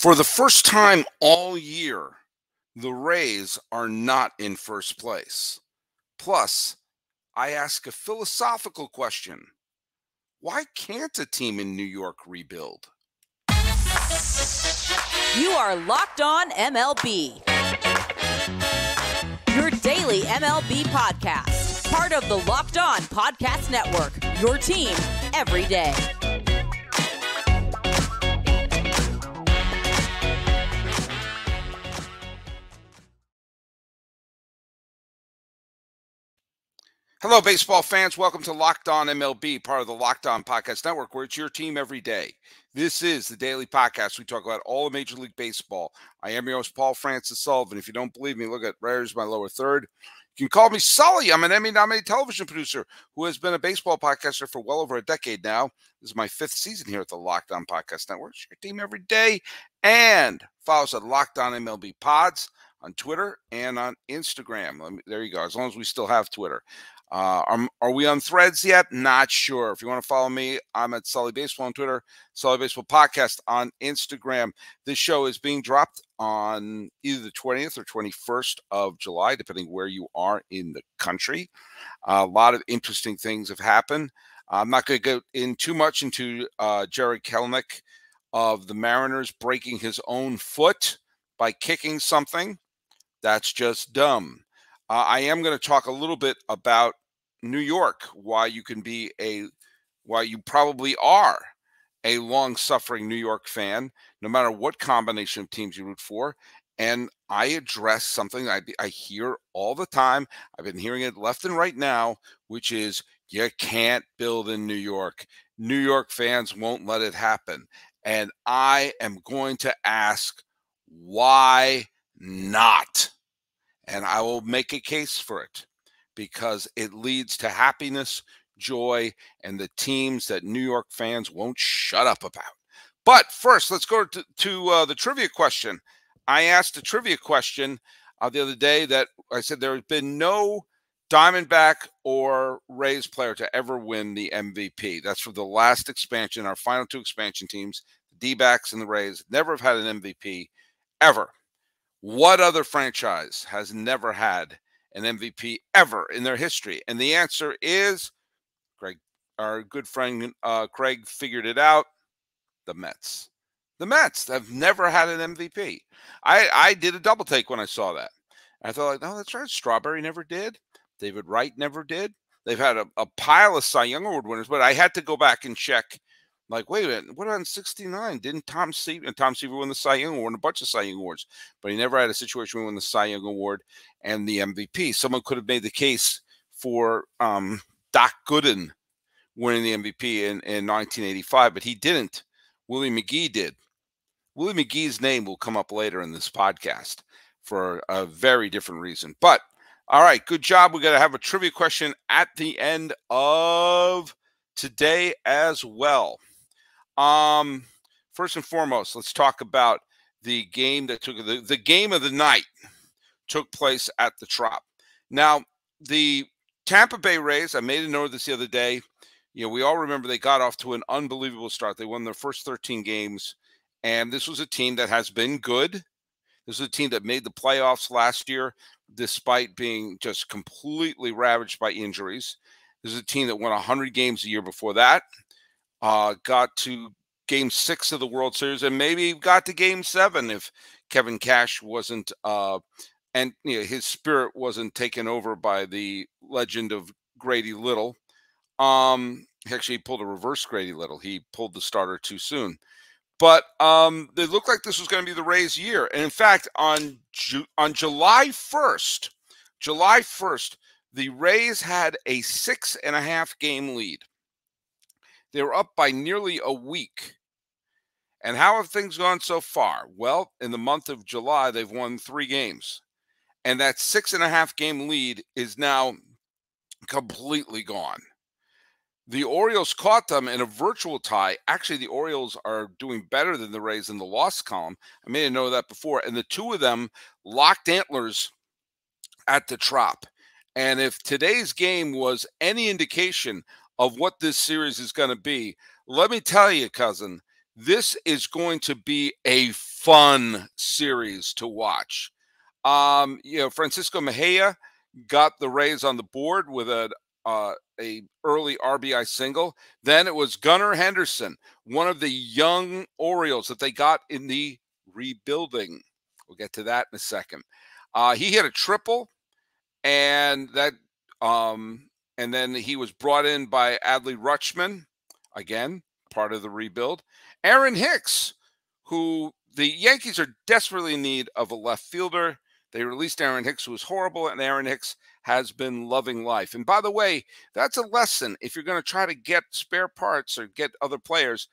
For the first time all year, the Rays are not in first place. Plus, I ask a philosophical question. Why can't a team in New York rebuild? You are Locked On MLB. Your daily MLB podcast. Part of the Locked On Podcast Network. Your team every day. Hello, baseball fans. Welcome to Locked On MLB, part of the Locked On Podcast Network, where it's your team every day. This is the daily podcast. We talk about all of Major League Baseball. I am your host, Paul Francis Sullivan. If you don't believe me, look at Rares, my lower third. You can call me Sully. I'm an Emmy-nominated television producer who has been a baseball podcaster for well over a decade now. This is my fifth season here at the Locked On Podcast Network. It's your team every day. And follow us at Locked On MLB Pods on Twitter and on Instagram. There you go, as long as we still have Twitter. Are we on Threads yet? Not sure. If you want to follow me, I'm at Sully Baseball on Twitter, Sully Baseball Podcast on Instagram. This show is being dropped on either the 20th or 21st of July, depending where you are in the country. A lot of interesting things have happened. I'm not going to go in too much into Jared Kelenic of the Mariners breaking his own foot by kicking something. That's just dumb. I am going to talk a little bit about New York, why you probably are a long-suffering New York fan, no matter what combination of teams you root for. And I address something I hear all the time. I've been hearing it left and right now, which is you can't build in New York. New York fans won't let it happen. And I am going to ask, why not? And I will make a case for it because it leads to happiness, joy, and the teams that New York fans won't shut up about. But first, let's go to the trivia question. I asked a trivia question the other day that I said there has been no Diamondback or Rays player to ever win the MVP. That's for the last expansion, our final two expansion teams, the D-backs and the Rays, never have had an MVP ever. What other franchise has never had an MVP ever in their history? And the answer is, Greg, our good friend Craig figured it out, the Mets. The Mets have never had an MVP. I did a double take when I saw that. I thought, like, no, that's right. Strawberry never did. David Wright never did. They've had a pile of Cy Young Award winners, but I had to go back and check. Like, wait a minute, what on 69? Didn't Tom Seaver win the Cy Young Award and a bunch of Cy Young Awards? But he never had a situation where he won the Cy Young Award and the MVP. Someone could have made the case for Doc Gooden winning the MVP in 1985, but he didn't. Willie McGee did. Willie McGee's name will come up later in this podcast for a very different reason. But, all right, good job. We're going to have a trivia question at the end of today as well. First and foremost, let's talk about the game that took the game of the night took place at the Trop. Now, the Tampa Bay Rays, I made a note of this the other day. You know, we all remember they got off to an unbelievable start. They won their first 13 games, and this was a team that has been good. This was a team that made the playoffs last year, despite being just completely ravaged by injuries. This is a team that won 100 games a year before that. Got to Game 6 of the World Series, and maybe got to Game 7 if Kevin Cash wasn't, and his spirit wasn't taken over by the legend of Grady Little. Actually, he pulled a reverse Grady Little. He pulled the starter too soon. But it looked like this was going to be the Rays' year. And in fact, on July 1st, the Rays had a 6.5 game lead. They were up by nearly a week. And how have things gone so far? Well, in the month of July, they've won 3 games. And that 6.5 game lead is now completely gone. The Orioles caught them in a virtual tie. Actually, the Orioles are doing better than the Rays in the loss column. I made a note of that before. And the two of them locked antlers at the Trop. And if today's game was any indication of what this series is going to be, let me tell you, cousin, This is going to be a fun series to watch. Francisco Mejia got the Rays on the board with a early RBI single. Then it was Gunnar Henderson, one of the young Orioles that they got in the rebuilding. We'll get to that in a second. He hit a triple, and and then he was brought in by Adley Rutschman, again part of the rebuild. Aaron Hicks, who the Yankees are desperately in need of a left fielder. They released Aaron Hicks, who was horrible, and Aaron Hicks has been loving life. And by the way, that's a lesson. If you're going to try to get spare parts or get other players,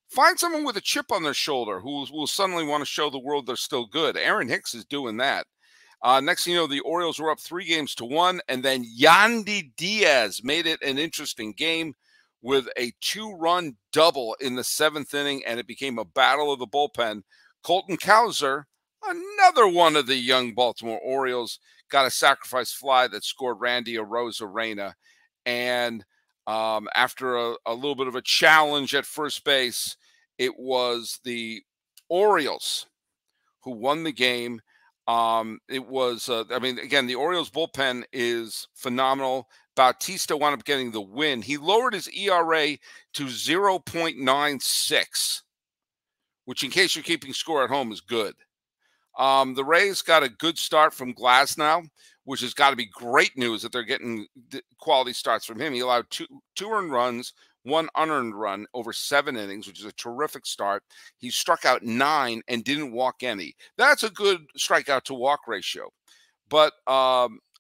find someone with a chip on their shoulder who will suddenly want to show the world they're still good. Aaron Hicks is doing that. Next thing you know, the Orioles were up 3-1, and then Yandy Diaz made it an interesting game with a 2-run double in the 7th inning, and it became a battle of the bullpen. Colton Cowser, another one of the young Baltimore Orioles, got a sacrifice fly that scored Randy Arozarena. And after a little bit of a challenge at first base, it was the Orioles who won the game. It was, again, the Orioles bullpen is phenomenal. Bautista wound up getting the win. He lowered his ERA to 0.96, which, in case you're keeping score at home, is good. The Rays got a good start from Glasnow, which has got to be great news that they're getting quality starts from him. He allowed two earned runs, 1 unearned run over 7 innings, which is a terrific start. He struck out 9 and didn't walk any. That's a good strikeout to walk ratio. But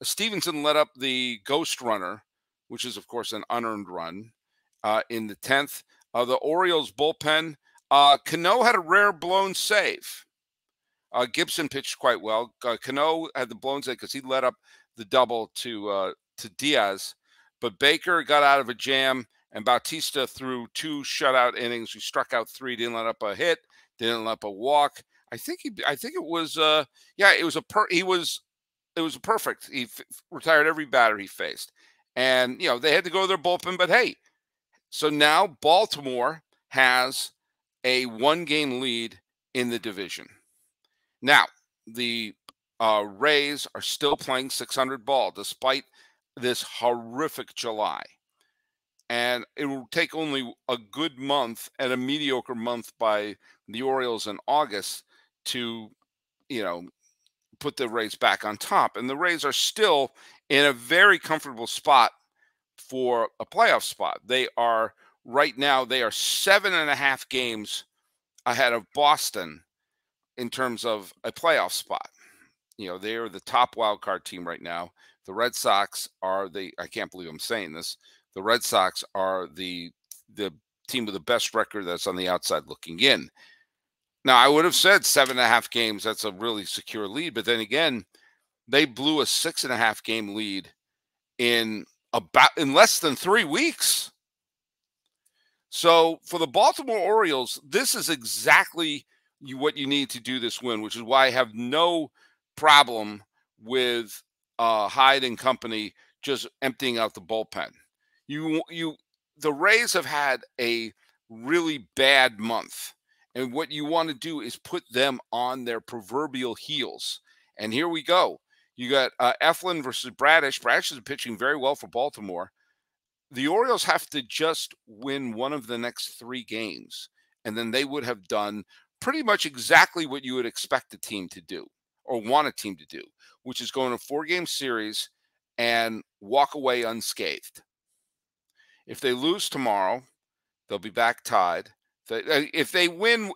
Stevenson led up the ghost runner, which is, of course, an unearned run in the 10th. The Orioles bullpen, Cano had a rare blown save. Gibson pitched quite well. Cano had the blown save because he led up the double to Diaz. But Baker got out of a jam, and Bautista threw 2 shutout innings. He struck out 3, didn't let up a hit, didn't let up a walk. I think it was it was perfect. He retired every batter he faced. And, they had to go to their bullpen. But, hey, so now Baltimore has a 1-game lead in the division. Now, the Rays are still playing 600 ball despite this horrific July. And it will take only a good month and a mediocre month by the Orioles in August to, put the Rays back on top. And the Rays are still in a very comfortable spot for a playoff spot. They are 7.5 games ahead of Boston in terms of a playoff spot. They are the top wild card team right now. The Red Sox are I can't believe I'm saying this. The Red Sox are the team with the best record that's on the outside looking in. Now, I would have said 7.5 games. That's a really secure lead. But then again, they blew a 6.5 game lead in less than 3 weeks. So for the Baltimore Orioles, this is exactly what you need to do this win, which is why I have no problem with Hyde and company just emptying out the bullpen. The Rays have had a really bad month. And what you want to do is put them on their proverbial heels. And here we go. You got Eflin versus Bradish. Bradish is pitching very well for Baltimore. The Orioles have to just win one of the next 3 games, and then they would have done pretty much exactly what you would expect a team to do or want a team to do, which is go in a 4-game series and walk away unscathed. If they lose tomorrow, they'll be back tied. If they win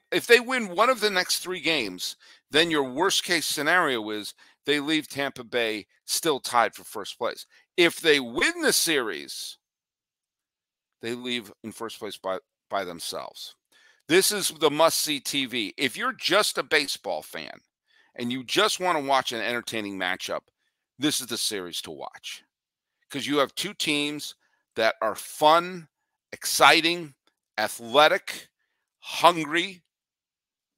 one of the next 3 games, then your worst case scenario is they leave Tampa Bay still tied for first place. If they win the series, they leave in first place by themselves. This is the must-see TV. If you're just a baseball fan and you just want to watch an entertaining matchup, this is the series to watch. Because you have 2 teams that are fun, exciting, athletic, hungry,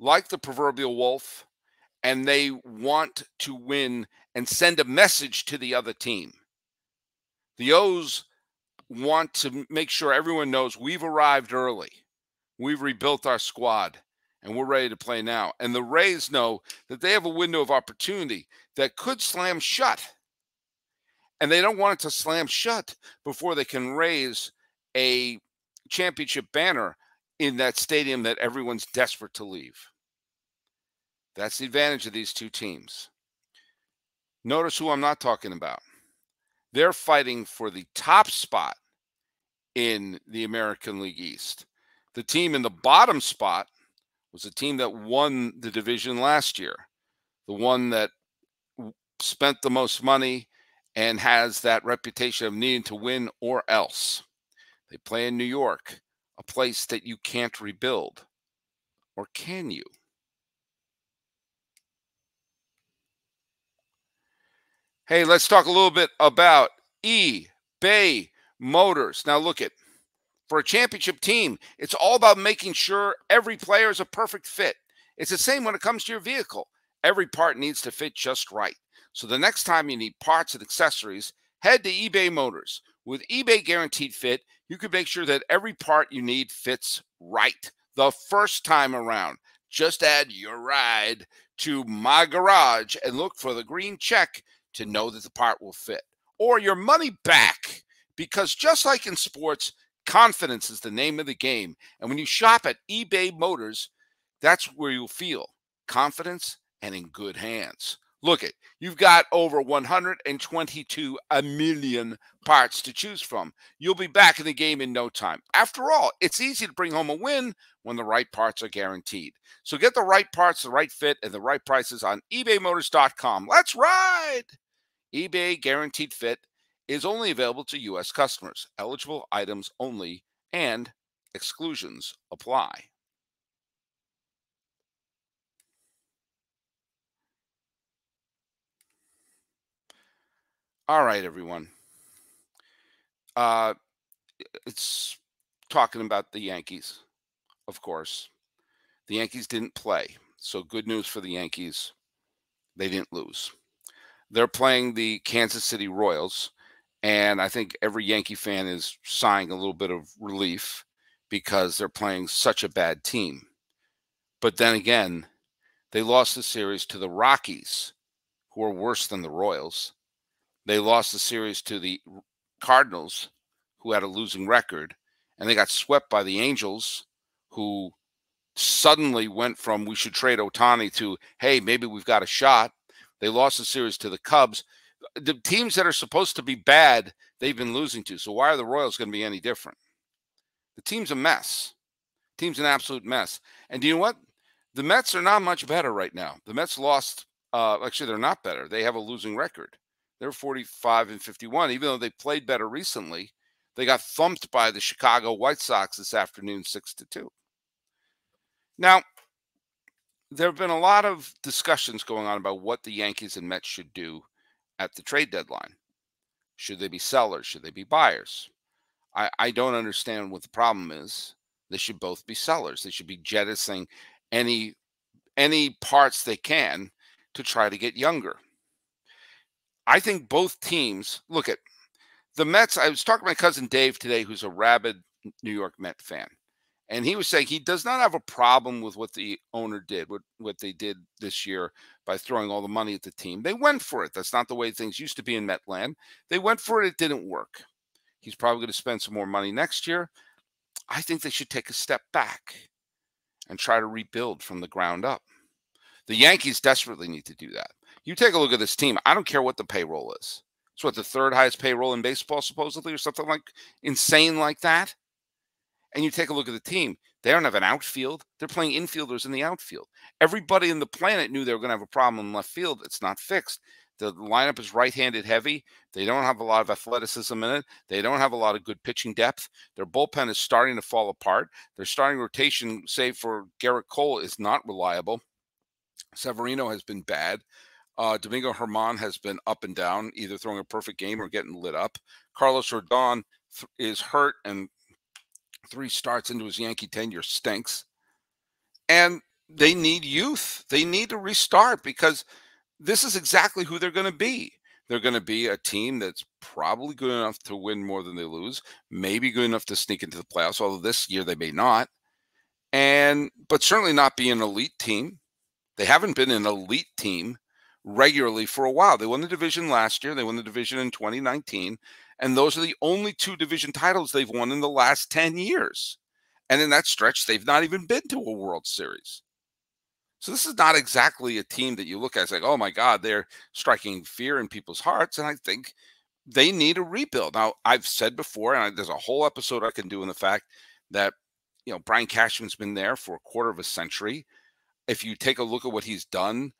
like the proverbial wolf, and they want to win and send a message to the other team. The O's want to make sure everyone knows we've arrived early. We've rebuilt our squad and we're ready to play now. And the Rays know that they have a window of opportunity that could slam shut. And they don't want it to slam shut before they can raise a championship banner in that stadium that everyone's desperate to leave. That's the advantage of these two teams. Notice who I'm not talking about. They're fighting for the top spot in the American League East. The team in the bottom spot was a team that won the division last year, the one that spent the most money and has that reputation of needing to win or else. They play in New York, a place that you can't rebuild. Or can you? Hey, let's talk a little bit about eBay Motors. Now, look at for a championship team, it's all about making sure every player is a perfect fit. It's the same when it comes to your vehicle. Every part needs to fit just right. So the next time you need parts and accessories, head to eBay Motors. With eBay Guaranteed Fit, you can make sure that every part you need fits right the first time around. Just add your ride to My Garage and look for the green check to know that the part will fit. Or your money back. Because just like in sports, confidence is the name of the game. And when you shop at eBay Motors, that's where you'll feel confidence and in good hands. Look it, you've got over 122 million parts to choose from. You'll be back in the game in no time. After all, it's easy to bring home a win when the right parts are guaranteed. So get the right parts, the right fit, and the right prices on ebaymotors.com. Let's ride! eBay Guaranteed Fit is only available to U.S. customers. Eligible items only, and exclusions apply. All right, everyone. It's talking about the Yankees, of course. The Yankees didn't play, so good news for the Yankees. They didn't lose. They're playing the Kansas City Royals, and I think every Yankee fan is sighing a little bit of relief because they're playing such a bad team. But then again, they lost the series to the Rockies, who are worse than the Royals. They lost the series to the Cardinals, who had a losing record, and they got swept by the Angels, who suddenly went from we should trade Ohtani to, hey, maybe we've got a shot. They lost the series to the Cubs. The teams that are supposed to be bad, they've been losing to. So why are the Royals going to be any different? The team's a mess. The team's an absolute mess. And do you know what? The Mets are not much better right now. The Mets lost. Actually, they're not better. They have a losing record. They're 45-51. Even though they played better recently, they got thumped by the Chicago White Sox this afternoon, 6-2. Now, there have been a lot of discussions going on about what the Yankees and Mets should do at the trade deadline. Should they be sellers? Should they be buyers? I don't understand what the problem is. They should both be sellers. They should be jettisoning any parts they can to try to get younger. I think both teams, look at the Mets. I was talking to my cousin Dave today, who's a rabid New York Met fan. And he was saying he does not have a problem with what the owner did, what they did this year by throwing all the money at the team. They went for it. That's not the way things used to be in Metland. They went for it. It didn't work. He's probably going to spend some more money next year. I think they should take a step back and try to rebuild from the ground up. The Yankees desperately need to do that. You take a look at this team. I don't care what the payroll is. It's what, the third highest payroll in baseball, supposedly, or something like insane like that. And you take a look at the team. They don't have an outfield. They're playing infielders in the outfield. Everybody in the planet knew they were going to have a problem in left field. It's not fixed. The lineup is right-handed heavy. They don't have a lot of athleticism in it. They don't have a lot of good pitching depth. Their bullpen is starting to fall apart. Their starting rotation, save for Garrett Cole, is not reliable. Severino has been bad. Domingo Germán has been up and down, either throwing a perfect game or getting lit up. Carlos Rodon is hurt, and 3 starts into his Yankee tenure stinks. And they need youth. They need to restart because this is exactly who they're going to be. They're going to be a team that's probably good enough to win more than they lose, maybe good enough to sneak into the playoffs, although this year they may not. but certainly not be an elite team. They haven't been an elite team regularly for a while. They won the division last year. They won the division in 2019. And those are the only 2 division titles they've won in the last 10 years. And in that stretch, they've not even been to a World Series. So this is not exactly a team that you look at as like, oh my God, they're striking fear in people's hearts. And I think they need a rebuild. Now, I've said before, and there's a whole episode I can do in the fact that, Brian Cashman's been there for a quarter of a century. If you take a look at what he's done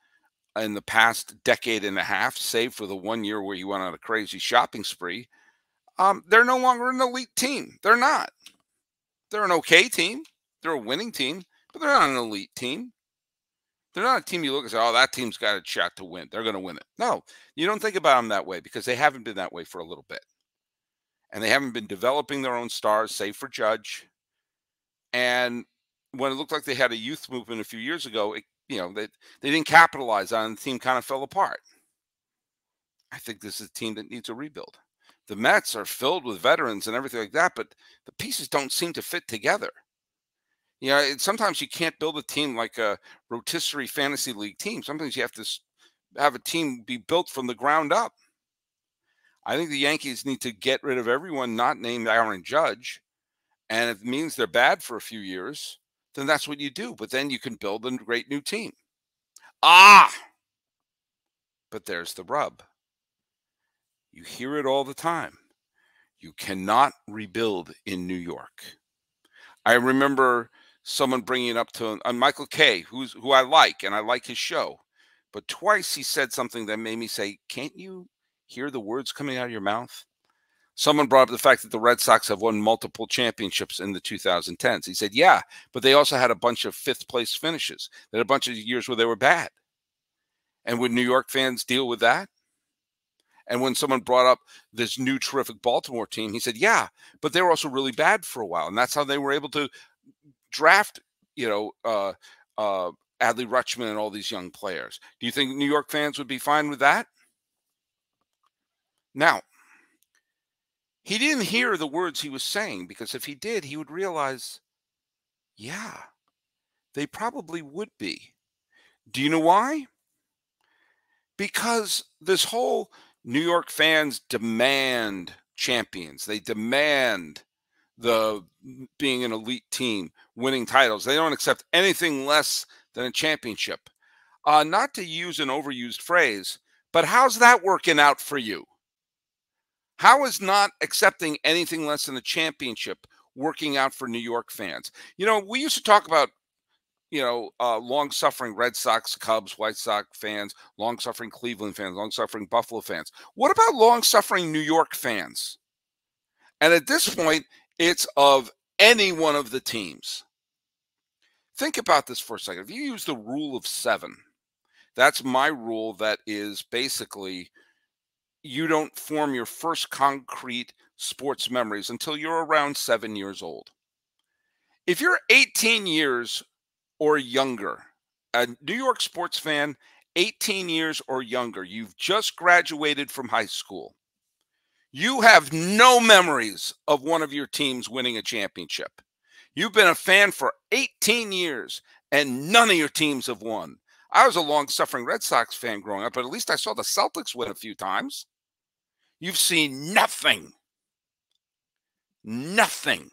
in the past decade and a half, save for the 1 year where he went on a crazy shopping spree, they're no longer an elite team. They're not. They're an okay team. They're a winning team, but they're not an elite team. They're not a team you look and say, oh, that team's got a shot to win. They're going to win it. No, you don't think about them that way because they haven't been that way for a little bit. And they haven't been developing their own stars, save for Judge. And when it looked like they had a youth movement a few years ago, they didn't capitalize on it. The team kind of fell apart. I think this is a team that needs a rebuild. The Mets are filled with veterans and everything like that, but the pieces don't seem to fit together. Sometimes you can't build a team like a rotisserie fantasy league team. Sometimes you have to have a team be built from the ground up. I think the Yankees need to get rid of everyone not named Aaron Judge. And if it means they're bad for a few years, then that's what you do. But then you can build a great new team. But there's the rub. You hear it all the time. You cannot rebuild in New York. I remember someone bringing it up to Michael Kay, who I like, and I like his show. But twice he said something that made me say, can't you hear the words coming out of your mouth? Someone brought up the fact that the Red Sox have won multiple championships in the 2010s. He said, yeah, but they also had a bunch of 5th place finishes. They had a bunch of years where they were bad. And would New York fans deal with that? And when someone brought up this new terrific Baltimore team, he said, yeah, but they were also really bad for a while. And that's how they were able to draft, Adley Rutschman and all these young players. Do you think New York fans would be fine with that? Now, he didn't hear the words he was saying, because if he did, he would realize, yeah, they probably would be. Do you know why? Because this whole New York fans demand champions. They demand being an elite team, winning titles. They don't accept anything less than a championship. Not to use an overused phrase, but how's that working out for you? How is not accepting anything less than a championship working out for New York fans? We used to talk about, long-suffering Red Sox, Cubs, White Sox fans, long-suffering Cleveland fans, long-suffering Buffalo fans. What about long-suffering New York fans? And at this point, it's of any one of the teams. Think about this for a second. If you use the rule of 7, that's my rule that is basically you don't form your first concrete sports memories until you're around 7 years old. If you're 18 years or younger, a New York sports fan, 18 years or younger, you've just graduated from high school, you have no memories of one of your teams winning a championship. You've been a fan for 18 years and none of your teams have won. I was a long-suffering Red Sox fan growing up, but at least I saw the Celtics win a few times. You've seen nothing. Nothing.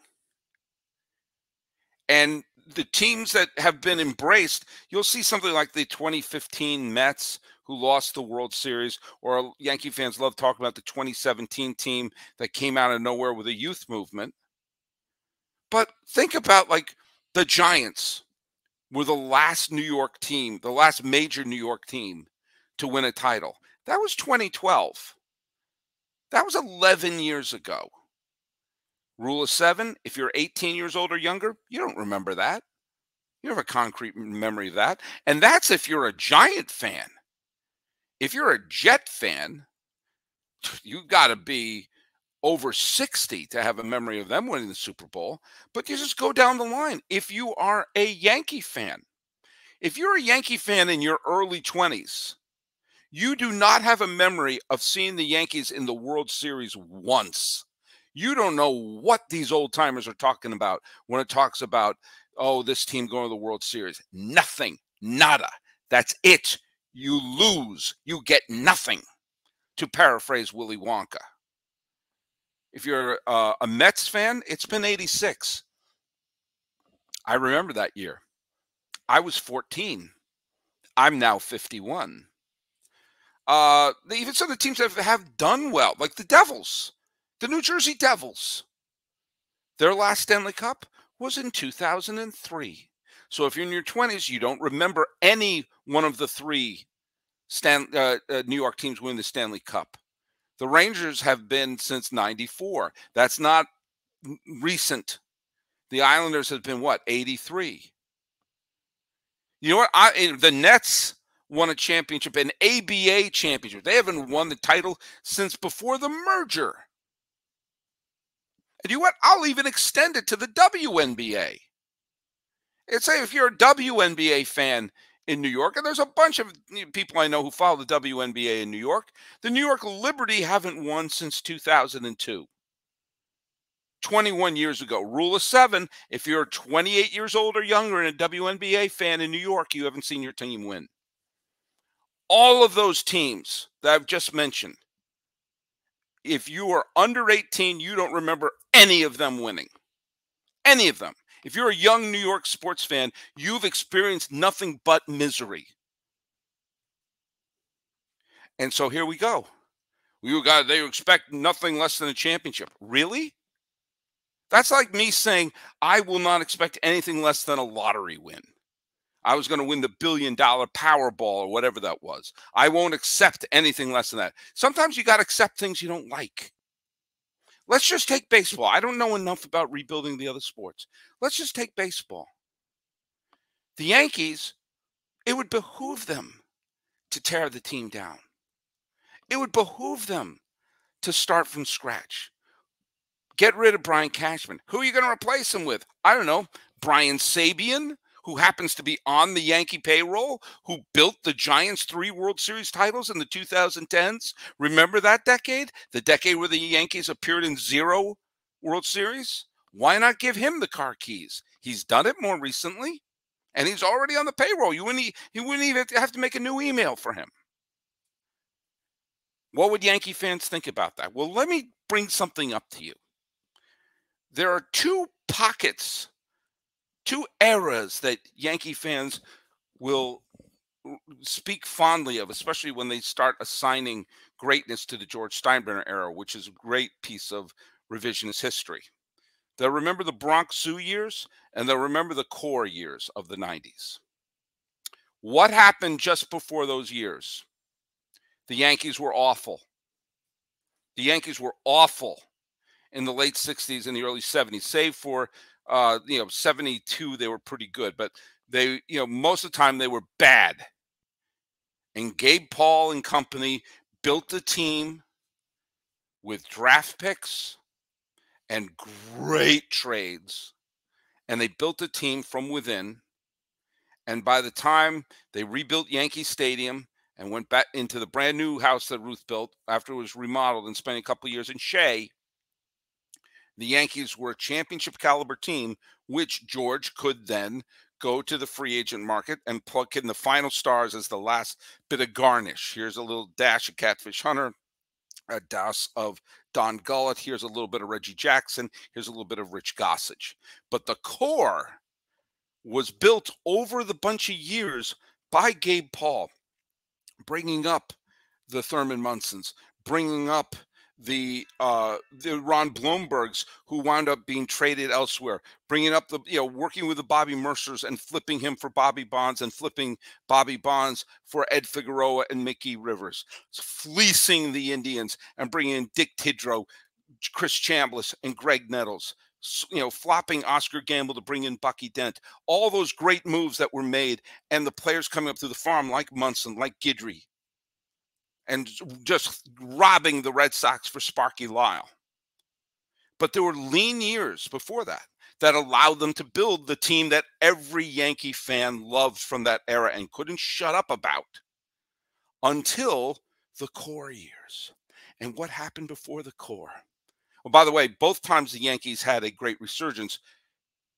And the teams that have been embraced, you'll see something like the 2015 Mets, who lost the World Series, or Yankee fans love talking about the 2017 team that came out of nowhere with a youth movement. But think about like the Giants were the last New York team, the last major New York team to win a title. That was 2012. That was 11 years ago. Rule of 7, if you're 18 years old or younger, you don't remember that. You have a concrete memory of that. And that's if you're a Giant fan. If you're a Jet fan, you got to be over 60 to have a memory of them winning the Super Bowl. But you just go down the line. If you are a Yankee fan, if you're a Yankee fan in your early 20s, you do not have a memory of seeing the Yankees in the World Series once. You don't know what these old timers are talking about when it talks about Oh, this team going to the World Series. Nothing. Nada. That's it. You lose. You get nothing, to paraphrase Willy Wonka. If you're a Mets fan, it's been 86. I remember that year. I was 14. I'm now 51. Even some of the teams that have done well, like the Devils, the New Jersey Devils, their last Stanley Cup was in 2003. So if you're in your 20s, you don't remember any one of the three New York teams winning the Stanley Cup. The Rangers have been since 94. That's not recent. The Islanders have been, what, 83? You know what? The Nets won a championship, an ABA championship. They haven't won the title since before the merger. And you know what? I'll even extend it to the WNBA. It's say if you're a WNBA fan in New York, and there's a bunch of people I know who follow the WNBA in New York, the New York Liberty haven't won since 2002. 21 years ago. Rule of 7, if you're 28 years old or younger and a WNBA fan in New York, you haven't seen your team win. All of those teams that I've just mentioned, if you are under 18, you don't remember any of them winning. Any of them. If you're a young New York sports fan, you've experienced nothing but misery. And so here we go. They expect nothing less than a championship. Really? That's like me saying I will not expect anything less than a lottery win. I was going to win the $1 billion Powerball or whatever that was. I won't accept anything less than that. Sometimes you got to accept things you don't like. Let's just take baseball. I don't know enough about rebuilding the other sports. Let's just take baseball. The Yankees, it would behoove them to tear the team down. It would behoove them to start from scratch. Get rid of Brian Cashman. Who are you going to replace him with? I don't know. Brian Sabian, who happens to be on the Yankee payroll, who built the Giants 3 World Series titles in the 2010s. Remember that decade? The decade where the Yankees appeared in 0 World Series? Why not give him the car keys? He's done it more recently, and he's already on the payroll. You wouldn't even have to make a new email for him. What would Yankee fans think about that? Well, let me bring something up to you. There are 2 pockets, 2 eras that Yankee fans will speak fondly of, especially when they start assigning greatness to the George Steinbrenner era, which is a great piece of revisionist history. They'll remember the Bronx Zoo years, and they'll remember the core years of the 90s. What happened just before those years? The Yankees were awful. The Yankees were awful in the late 60s and the early 70s, save for 72, they were pretty good, but they, most of the time they were bad. And Gabe Paul and company built a team with draft picks and great trades, and they built a team from within. And by the time they rebuilt Yankee Stadium and went back into the brand new house that Ruth built after it was remodeled and spent a couple of years in Shea, the Yankees were a championship caliber team, which George could then go to the free agent market and plug in the final stars as the last bit of garnish. Here's a little dash of Catfish Hunter, a dash of Don Gullett. Here's a little bit of Reggie Jackson. Here's a little bit of Rich Gossage. But the core was built over the bunch of years by Gabe Paul, bringing up the Thurman Munsons, bringing up the Ron Blombergs, who wound up being traded elsewhere, bringing up working with the Bobby Mercers and flipping him for Bobby Bonds and flipping Bobby Bonds for Ed Figueroa and Mickey Rivers, fleecing the Indians and bringing in Dick Tidrow, Chris Chambliss, and Greg Nettles, flopping Oscar Gamble to bring in Bucky Dent. All those great moves that were made, and the players coming up through the farm like Munson, like Guidry, and just robbing the Red Sox for Sparky Lyle. But there were lean years before that allowed them to build the team that every Yankee fan loved from that era and couldn't shut up about until the core years. And what happened before the core? Well, by the way, both times the Yankees had a great resurgence,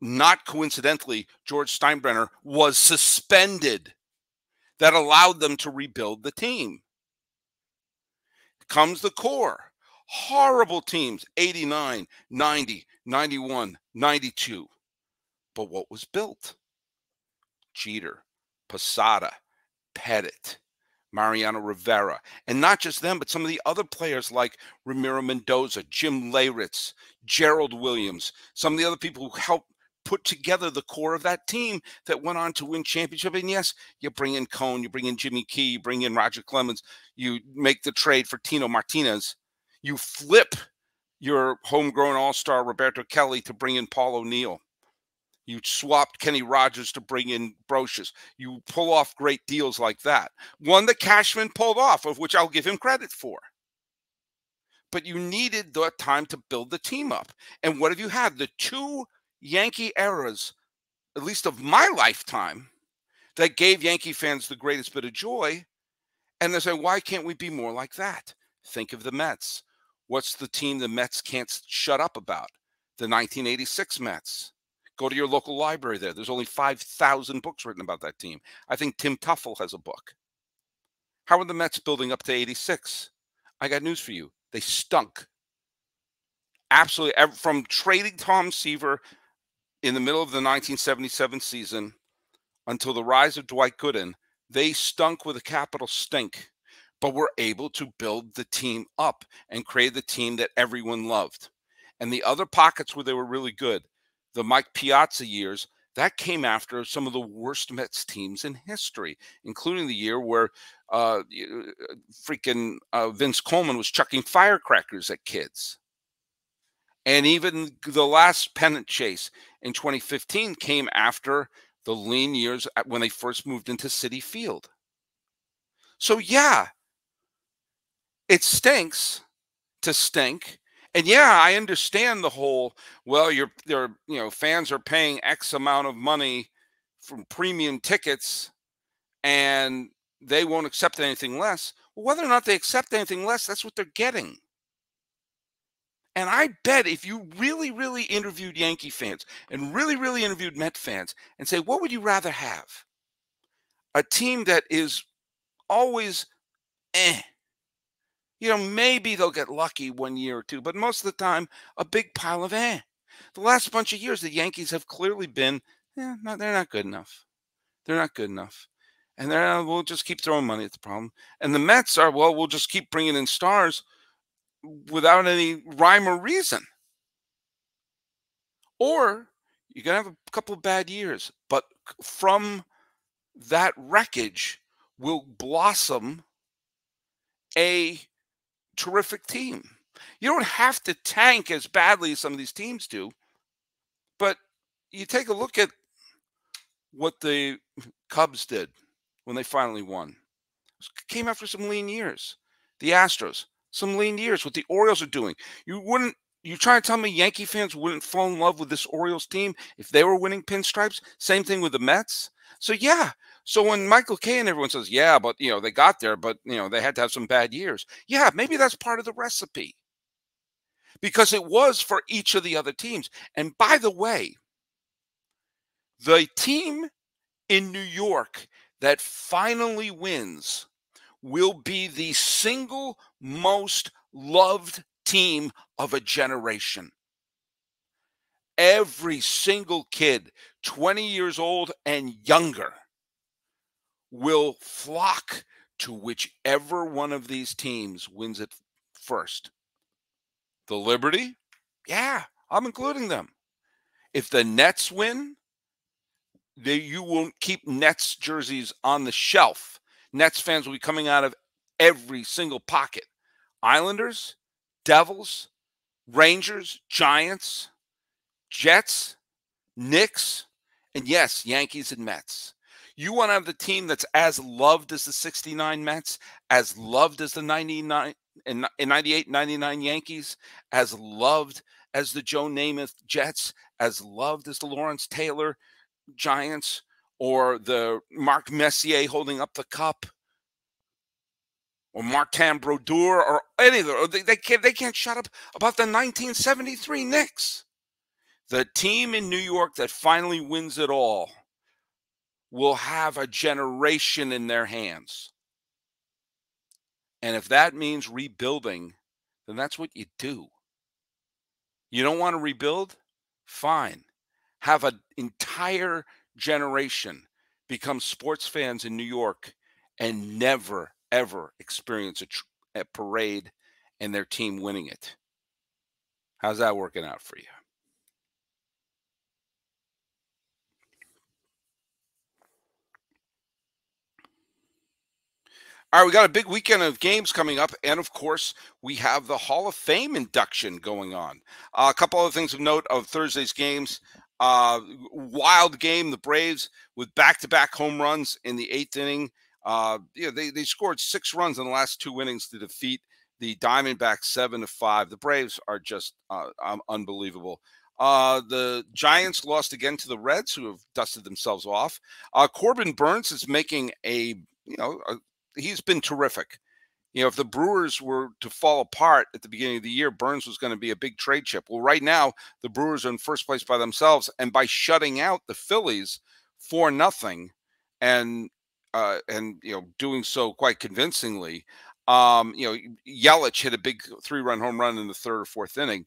not coincidentally, George Steinbrenner was suspended that allowed them to rebuild the team. Comes the core. Horrible teams, 89, 90, 91, 92. But what was built? Jeter, Posada, Pettit, Mariano Rivera. And not just them, but some of the other players like Ramiro Mendoza, Jim Leyritz, Gerald Williams, some of the other people who helped put together the core of that team that went on to win championship. And yes, you bring in Cone, you bring in Jimmy Key, you bring in Roger Clemens, you make the trade for Tino Martinez, you flip your homegrown all-star Roberto Kelly to bring in Paul O'Neill. You swapped Kenny Rogers to bring in Brocious. You pull off great deals like that. One that Cashman pulled off, of which I'll give him credit for. But you needed the time to build the team up. And what have you had? The two Yankee eras, at least of my lifetime, that gave Yankee fans the greatest bit of joy. And they say, why can't we be more like that? Think of the Mets. What's the team the Mets can't shut up about? The 1986 Mets. Go to your local library there. There's only 5,000 books written about that team. I think Tim Tuffle has a book. How are the Mets building up to 86? I got news for you. They stunk. Absolutely. From trading Tom Seaver in the middle of the 1977 season until the rise of Dwight Gooden, they stunk with a capital stink, but were able to build the team up and create the team that everyone loved. And the other pockets where they were really good, the Mike Piazza years, that came after some of the worst Mets teams in history, including the year where Vince Coleman was chucking firecrackers at kids. And even the last pennant chase in 2015 came after the lean years when they first moved into Citi Field. So, yeah, it stinks to stink. And yeah, I understand the whole, well, fans are paying X amount of money from premium tickets and they won't accept anything less. Well, whether or not they accept anything less, that's what they're getting. And I bet if you really, really interviewed Yankee fans and really, really interviewed Met fans and say, what would you rather have? A team that is always maybe they'll get lucky 1 year or two, but most of the time, a big pile of The last bunch of years, the Yankees have clearly been, they're not good enough. They're not good enough. And we'll just keep throwing money at the problem. And the Mets are, well, we'll just keep bringing in stars without any rhyme or reason. Or you're going to have a couple of bad years, but from that wreckage will blossom a terrific team. You don't have to tank as badly as some of these teams do, but you take a look at what the Cubs did when they finally won. It came after some lean years. The Astros, some lean years. What the Orioles are doing. You try to tell me Yankee fans wouldn't fall in love with this Orioles team if they were winning pinstripes? Same thing with the Mets. So, yeah. So when Michael Kay and everyone says, yeah, but, they got there, but, they had to have some bad years. Yeah, maybe that's part of the recipe. Because it was for each of the other teams. And by the way, the team in New York that finally wins will be the single most loved team of a generation. Every single kid, 20 years old and younger, will flock to whichever one of these teams wins it first. The Liberty? Yeah, I'm including them. If the Nets win, you won't keep Nets jerseys on the shelf. Nets fans will be coming out of every single pocket. Islanders, Devils, Rangers, Giants, Jets, Knicks, and yes, Yankees and Mets. You want to have the team that's as loved as the 69 Mets, as loved as the 98, 99 Yankees, as loved as the Joe Namath Jets, as loved as the Lawrence Taylor Giants, or the Marc Messier holding up the cup, or Martin Brodeur, or any of them. They can't shut up about the 1973 Knicks. The team in New York that finally wins it all will have a generation in their hands. And if that means rebuilding, then that's what you do. You don't want to rebuild? Fine. Have an entire generation become sports fans in New York and never, ever experience a parade and their team winning it. How's that working out for you? All right, we got a big weekend of games coming up, and of course, we have the Hall of Fame induction going on. A couple other things of note of Thursday's games. Wild game, the Braves with back-to-back home runs in the 8th inning. They scored 6 runs in the last 2 innings to defeat the Diamondbacks 7-5. The Braves are just unbelievable. The Giants lost again to the Reds, who have dusted themselves off. Corbin Burns is making he's been terrific. If the Brewers were to fall apart at the beginning of the year, Burns was going to be a big trade chip. Well, right now, the Brewers are in first place by themselves, and by shutting out the Phillies 4-0, and doing so quite convincingly. Yelich hit a big 3-run home run in the 3rd or 4th inning.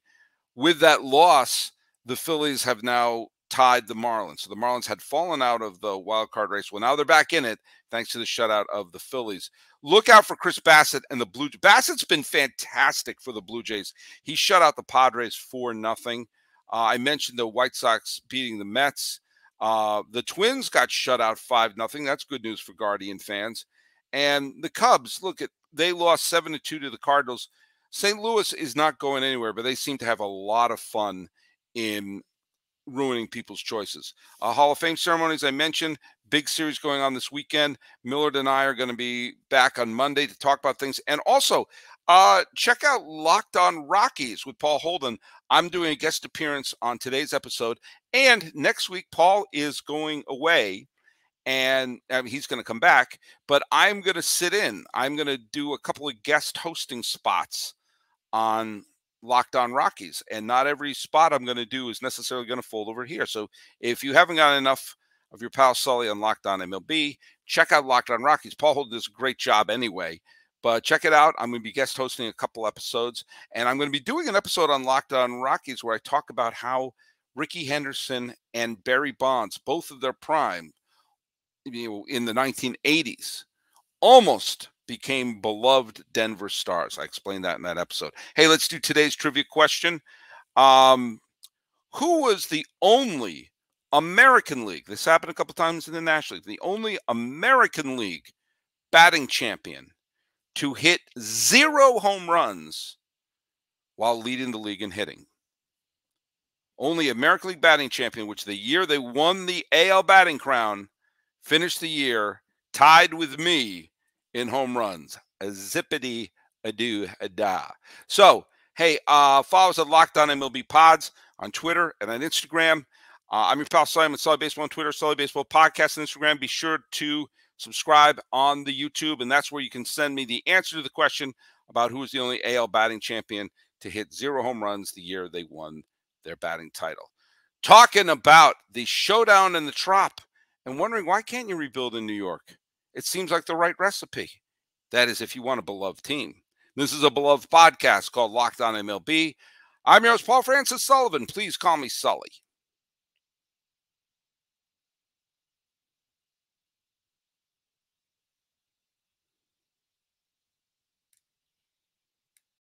With that loss, the Phillies have now tied the Marlins. So the Marlins had fallen out of the wild card race. Well, now they're back in it thanks to the shutout of the Phillies. Look out for Chris Bassett and the Blue Jays. Bassett's been fantastic for the Blue Jays. He shut out the Padres 4-0. I mentioned the White Sox beating the Mets. The Twins got shut out 5-0. That's good news for Guardian fans. And the Cubs, they lost 7-2 to the Cardinals. St. Louis is not going anywhere, but they seem to have a lot of fun in ruining people's choices. Hall of Fame ceremonies, I mentioned, big series going on this weekend. Millard and I are going to be back on Monday to talk about things. And also, check out Locked On Rockies with Paul Holden. I'm doing a guest appearance on today's episode. And next week, Paul is going away. And he's going to come back. But I'm going to sit in. I'm going to do a couple of guest hosting spots on Locked On Rockies, and not every spot I'm going to do is necessarily going to fold over here. So if you haven't got enough of your pal Sully on Locked On MLB, check out Locked On Rockies. Paul Holden does a great job anyway, but check it out. I'm going to be guest hosting a couple episodes, and I'm going to be doing an episode on Locked On Rockies where I talk about how Rickey Henderson and Barry Bonds, both of their prime, in the 1980s, almost became beloved Denver stars. I explained that in that episode. Hey, let's do today's trivia question. Who was the only American League, this happened a couple times in the National League, the only American League batting champion to hit 0 home runs while leading the league in hitting? Only American League batting champion, which the year they won the AL batting crown, finished the year tied with me in home runs. A zippity a-do-a-da. So, hey, follow us at Locked On MLB Pods on Twitter and on Instagram. I'm your pal Simon, Sully Baseball on Twitter, Sully Baseball Podcast on Instagram. Be sure to subscribe on the YouTube, and that's where you can send me the answer to the question about who is the only AL batting champion to hit 0 home runs the year they won their batting title. Talking about the Showdown and the Trop, and wondering why can't you rebuild in New York? It seems like the right recipe. That is, if you want a beloved team. This is a beloved podcast called Locked On MLB. I'm your host, Paul Francis Sullivan. Please call me Sully.